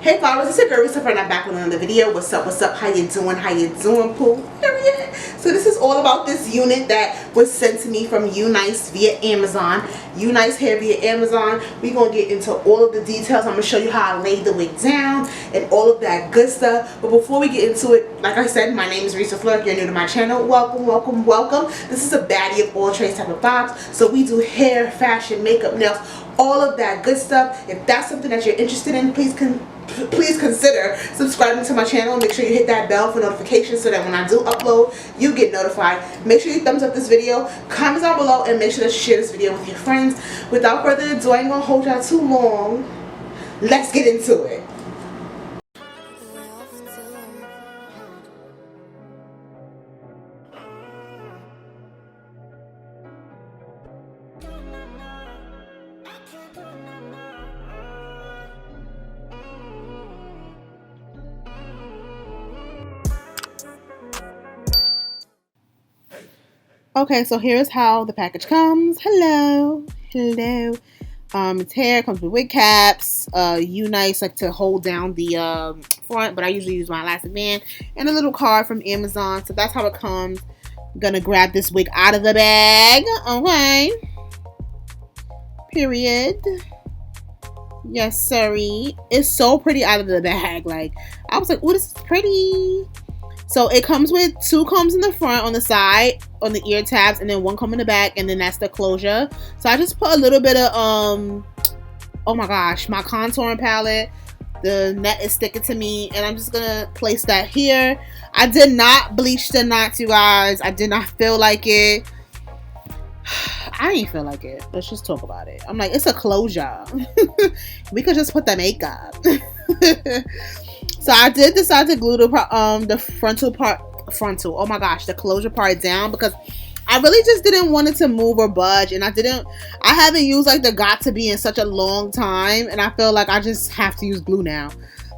Hey flowers, it's your girl Reese LaFleur and I'm back with another video. What's up, how you doing, poo? Period. So this is all about this unit that was sent to me from UNICE via Amazon. UNICE here via Amazon. We're going to get into all of the details. I'm going to show you how I laid the wig down and all of that good stuff. But before we get into it, like I said, my name is Reese LaFleur. If you're new to my channel, welcome. This is a baddie of all trades type of vibes. So we do hair, fashion, makeup, nails, all of that good stuff. If that's something that you're interested in, please consider subscribing to my channel. Make sure you hit that bell for notifications so that when I do upload, you get notified. Make sure you thumbs up this video, comment down below, and make sure to share this video with your friends. Without further ado, I ain't gonna hold y'all too long. Let's get into it. Okay, so here's how the package comes. Hello. It's hair, comes with wig caps, UNICE like to hold down the front, but I usually use my elastic band, and a little card from Amazon. So that's how it comes. I'm gonna grab this wig out of the bag. Okay. Period. Yes, sorry. It's so pretty out of the bag. Like, I was like, oh, this is pretty. So it comes with 2 combs in the front, on the side, on the ear tabs, and then 1 comb in the back, and then that's the closure. So I just put a little bit of, oh my gosh, my contouring palette. The net is sticking to me, and I'm just gonna place that here. I did not bleach the knots, you guys. I did not feel like it. I ain't feel like it. Let's just talk about it. I'm like, it's a closure. We could just put the makeup. So I did decide to glue the frontal, oh my gosh, the closure part down, because I really just didn't want it to move or budge, and I haven't used like the got to be in such a long time, and I feel like I just have to use glue now.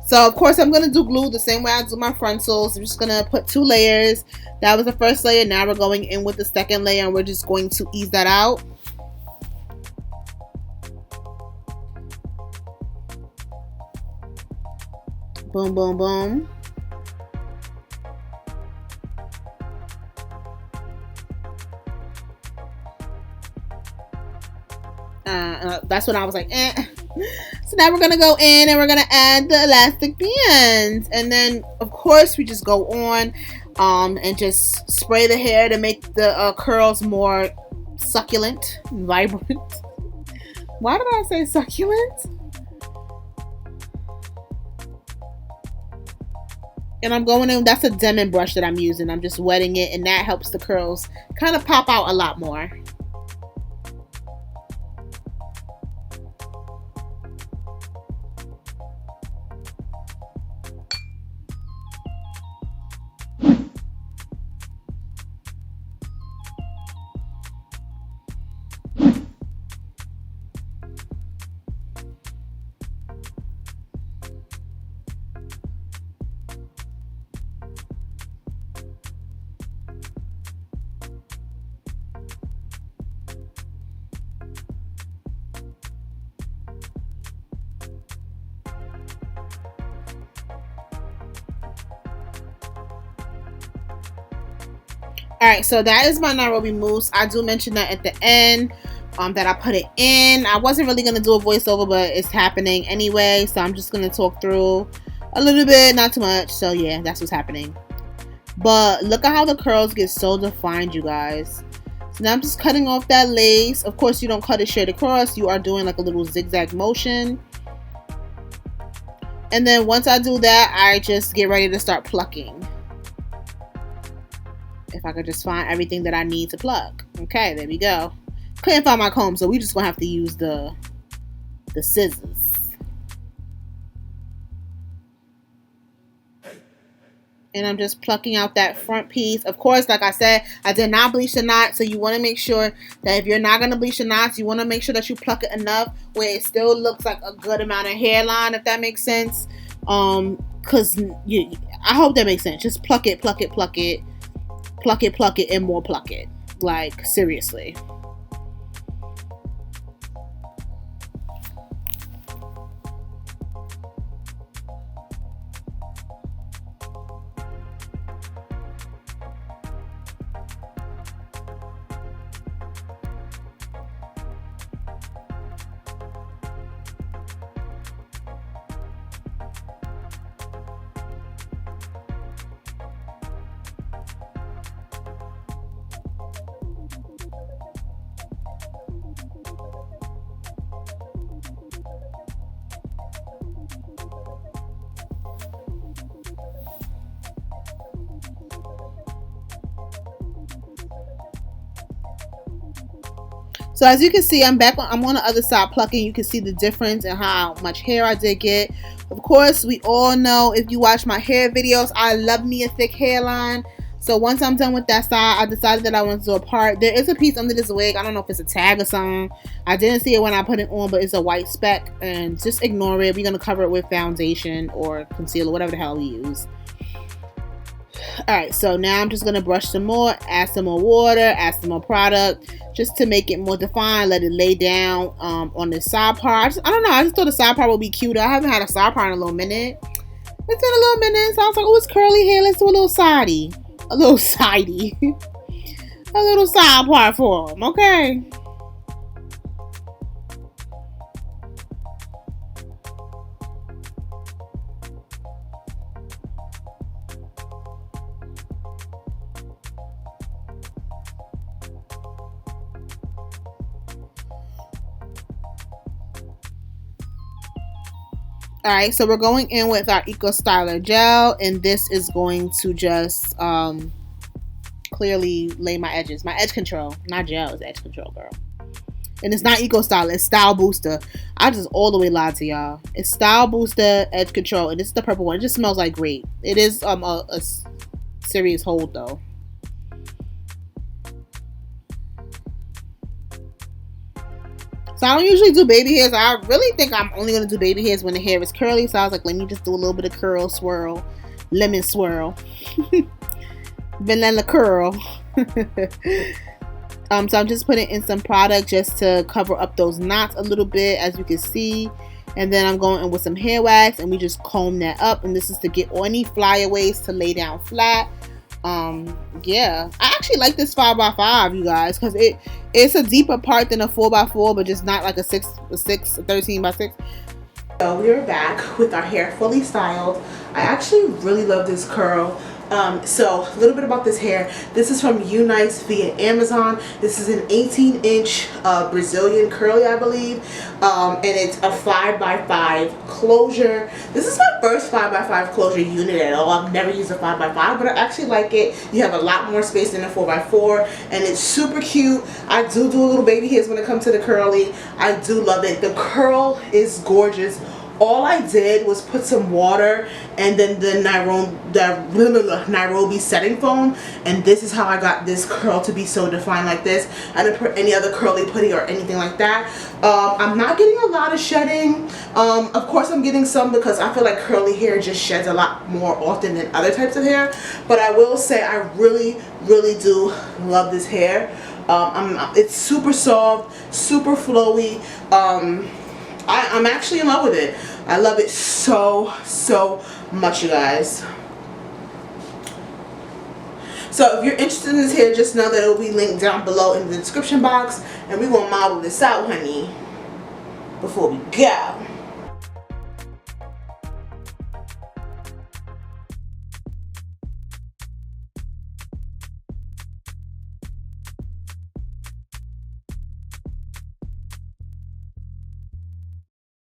So of course I'm going to do glue the same way I do my frontals. I'm just going to put 2 layers. That was the first layer. Now we're going in with the second layer, and we're just going to ease that out. Boom, boom, boom. That's when I was like, eh. So now we're going to go in and we're going to add the elastic bands. And then, of course, we just go on and just spray the hair to make the curls more succulent and vibrant. Why did I say succulent? And I'm going in, that's a Demon brush that I'm using. I'm just wetting it, and that helps the curls kind of pop out a lot more. Alright, so that is my Nairobi mousse. I do mention that at the end, that I put it in. I wasn't really going to do a voiceover, but it's happening anyway. So I'm just going to talk through a little bit, not too much. So yeah, that's what's happening. But look at how the curls get so defined, you guys. So now I'm just cutting off that lace. Of course, you don't cut it straight across. You are doing like a little zigzag motion. And then once I do that, I just get ready to start plucking. If I could just find everything that I need to pluck. Okay, there we go. Couldn't find my comb, so we just gonna have to use the scissors. And I'm just plucking out that front piece. Of course, like I said, I did not bleach the knot, so you want to make sure that if you're not going to bleach the knots, you want to make sure that you pluck it enough where it still looks like a good amount of hairline, if that makes sense. Because I hope that makes sense. Just pluck it, pluck it, pluck it. Pluck it, pluck it, and more pluck it. Like, seriously. So as you can see, I'm on the other side plucking. You can see the difference in how much hair I did get. Of course, we all know, if you watch my hair videos, I love me a thick hairline. So once I'm done with that side, I decided that I want to do a part. There is a piece under this wig. I don't know if it's a tag or something. I didn't see it when I put it on, but it's a white speck. And just ignore it. We're going to cover it with foundation or concealer, whatever the hell we use. Alright, so now I'm just going to brush some more, add some more water, add some more product, just to make it more defined, let it lay down on the side part. I don't know, I just thought the side part would be cuter. I haven't had a side part in a little minute. It's been a little minute, so I was like, oh, it's curly hair, let's do a little sidey. A little sidey. A little side part for them, okay? Alright, so we're going in with our Eco Styler gel, and this is going to just clearly lay my edges. My edge control, not gel, it's edge control, girl. And it's not Eco Styler, it's Style Booster. I just all the way lied to y'all. It's Style Booster Edge Control, and this is the purple one. It just smells like grape. It is a serious hold though. So I don't usually do baby hairs. I really think I'm only going to do baby hairs when the hair is curly. So I was like, let me just do a little bit of curl swirl. Lemon swirl. Vanilla curl. So I'm just putting in some product just to cover up those knots a little bit, as you can see. And then I'm going in with some hair wax, and we just comb that up. And this is to get any flyaways to lay down flat. Yeah, I actually like this 5x5, you guys, because it's a deeper part than a 4x4, but just not like a 13x6. So we are back with our hair fully styled. I actually really love this curl. So a little bit about this hair. This is from UNICE via Amazon. This is an 18-inch Brazilian curly, I believe, and it's a 5x5 closure. This is my first 5x5 closure unit at all. I've never used a 5x5, but I actually like it. You have a lot more space than a 4x4, and it's super cute. I do a little baby hairs when it comes to the curly. I do love it. The curl is gorgeous. All I did was put some water and then the Nairobi setting foam, and this is how I got this curl to be so defined like this. I didn't put any other curly putty or anything like that. I'm not getting a lot of shedding. Of course I'm getting some because I feel like curly hair just sheds a lot more often than other types of hair, but I will say I really do love this hair. It's super soft, super flowy. I'm actually in love with it. I love it so much, you guys. So if you're interested in this hair, just know that it will be linked down below in the description box, and we're gonna model this out, honey, before we go.